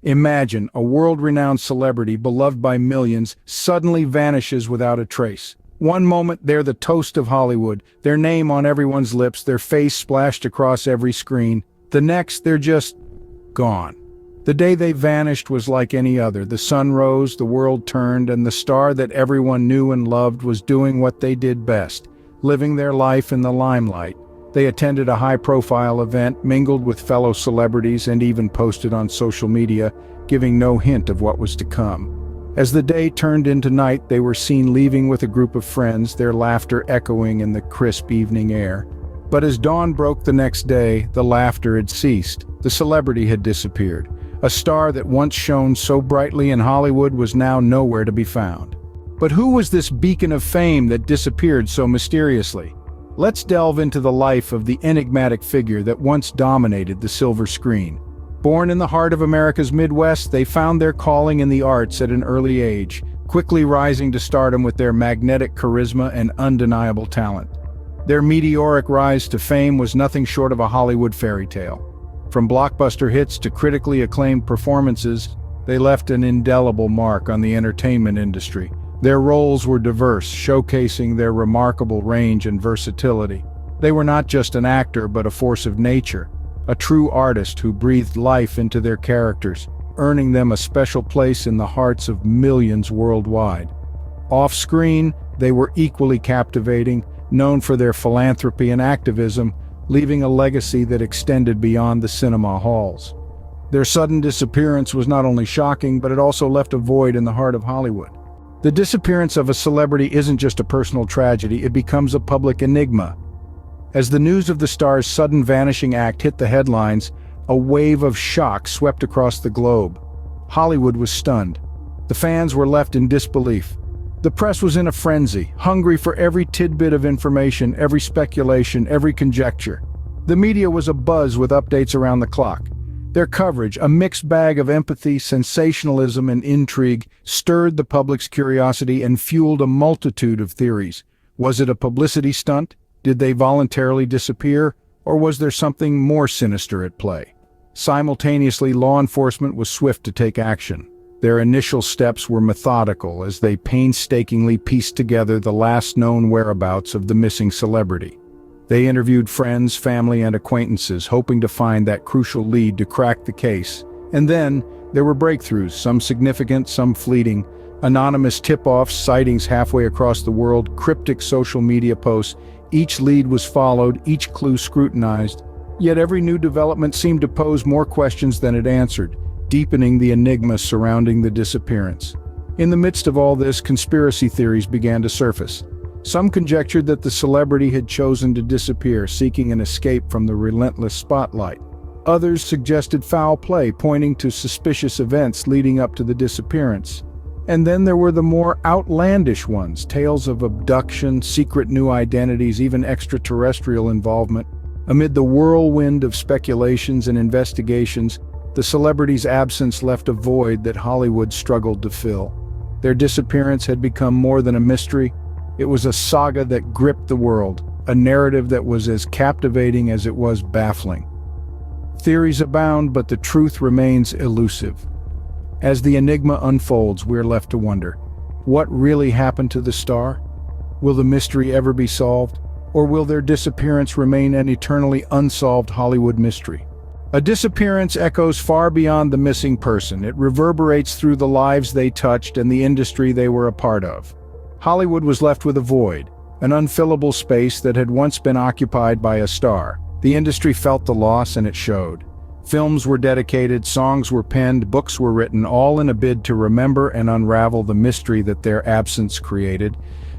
Imagine a world-renowned celebrity beloved by millions suddenly vanishes without a trace. One moment they're the toast of Hollywood, their name on everyone's lips, their face splashed across every screen. The next, they're just gone. The day they vanished was like any other. The sun rose, the world turned, and the star that everyone knew and loved was doing what they did best, living their life in the limelight. They attended a high-profile event, mingled with fellow celebrities, and even posted on social media, giving no hint of what was to come. As the day turned into night, they were seen leaving with a group of friends, their laughter echoing in the crisp evening air. But as dawn broke the next day, the laughter had ceased. The celebrity had disappeared. A star that once shone so brightly in Hollywood was now nowhere to be found. But who was this beacon of fame that disappeared so mysteriously? Let's delve into the life of the enigmatic figure that once dominated the silver screen. Born in the heart of America's Midwest, they found their calling in the arts at an early age, quickly rising to stardom with their magnetic charisma and undeniable talent. Their meteoric rise to fame was nothing short of a Hollywood fairy tale. From blockbuster hits to critically acclaimed performances, they left an indelible mark on the entertainment industry. Their roles were diverse, showcasing their remarkable range and versatility. They were not just an actor, but a force of nature, a true artist who breathed life into their characters, earning them a special place in the hearts of millions worldwide. Off-screen, they were equally captivating, known for their philanthropy and activism, leaving a legacy that extended beyond the cinema halls. Their sudden disappearance was not only shocking, but it also left a void in the heart of Hollywood. The disappearance of a celebrity isn't just a personal tragedy, it becomes a public enigma. As the news of the star's sudden vanishing act hit the headlines, a wave of shock swept across the globe. Hollywood was stunned. The fans were left in disbelief. The press was in a frenzy, hungry for every tidbit of information, every speculation, every conjecture. The media was abuzz with updates around the clock. Their coverage, a mixed bag of empathy, sensationalism, and intrigue, stirred the public's curiosity and fueled a multitude of theories. Was it a publicity stunt? Did they voluntarily disappear? Or was there something more sinister at play? Simultaneously, law enforcement was swift to take action. Their initial steps were methodical as they painstakingly pieced together the last known whereabouts of the missing celebrity. They interviewed friends, family, and acquaintances, hoping to find that crucial lead to crack the case. And then, there were breakthroughs, some significant, some fleeting. Anonymous tip-offs, sightings halfway across the world, cryptic social media posts. Each lead was followed, each clue scrutinized. Yet every new development seemed to pose more questions than it answered, deepening the enigma surrounding the disappearance. In the midst of all this, conspiracy theories began to surface. Some conjectured that the celebrity had chosen to disappear, seeking an escape from the relentless spotlight. Others suggested foul play, pointing to suspicious events leading up to the disappearance. And then there were the more outlandish ones, tales of abduction, secret new identities, even extraterrestrial involvement. Amid the whirlwind of speculations and investigations, the celebrity's absence left a void that Hollywood struggled to fill. Their disappearance had become more than a mystery. It was a saga that gripped the world, a narrative that was as captivating as it was baffling. Theories abound, but the truth remains elusive. As the enigma unfolds, we're left to wonder, what really happened to the star? Will the mystery ever be solved? Or will their disappearance remain an eternally unsolved Hollywood mystery? A disappearance echoes far beyond the missing person. It reverberates through the lives they touched and the industry they were a part of. Hollywood was left with a void, an unfillable space that had once been occupied by a star. The industry felt the loss, and it showed. Films were dedicated, songs were penned, books were written, all in a bid to remember and unravel the mystery that their absence created.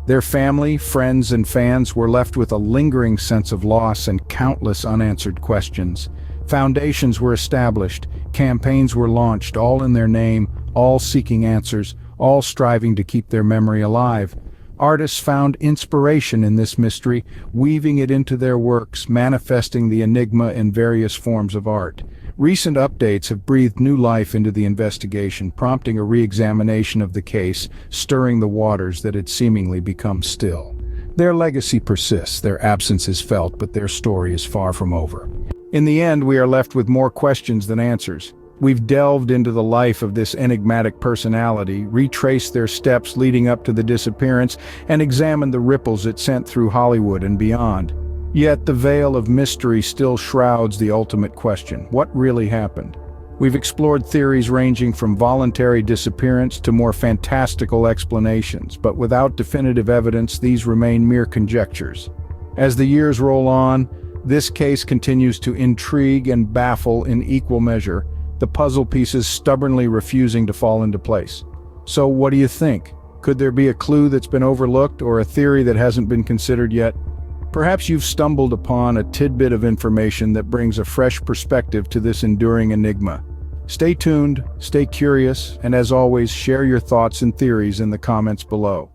Their family, friends, and fans were left with a lingering sense of loss and countless unanswered questions. Foundations were established, campaigns were launched, all in their name, all seeking answers, all striving to keep their memory alive. Artists found inspiration in this mystery, weaving it into their works, manifesting the enigma in various forms of art. Recent updates have breathed new life into the investigation, prompting a re-examination of the case, stirring the waters that had seemingly become still. Their legacy persists, their absence is felt, but their story is far from over. In the end, we are left with more questions than answers. We've delved into the life of this enigmatic personality, retraced their steps leading up to the disappearance, and examined the ripples it sent through Hollywood and beyond. Yet the veil of mystery still shrouds the ultimate question: what really happened? We've explored theories ranging from voluntary disappearance to more fantastical explanations, but without definitive evidence, these remain mere conjectures. As the years roll on, this case continues to intrigue and baffle in equal measure, the puzzle pieces stubbornly refusing to fall into place. So what do you think? Could there be a clue that's been overlooked or a theory that hasn't been considered yet? Perhaps you've stumbled upon a tidbit of information that brings a fresh perspective to this enduring enigma. Stay tuned, stay curious, and as always, share your thoughts and theories in the comments below.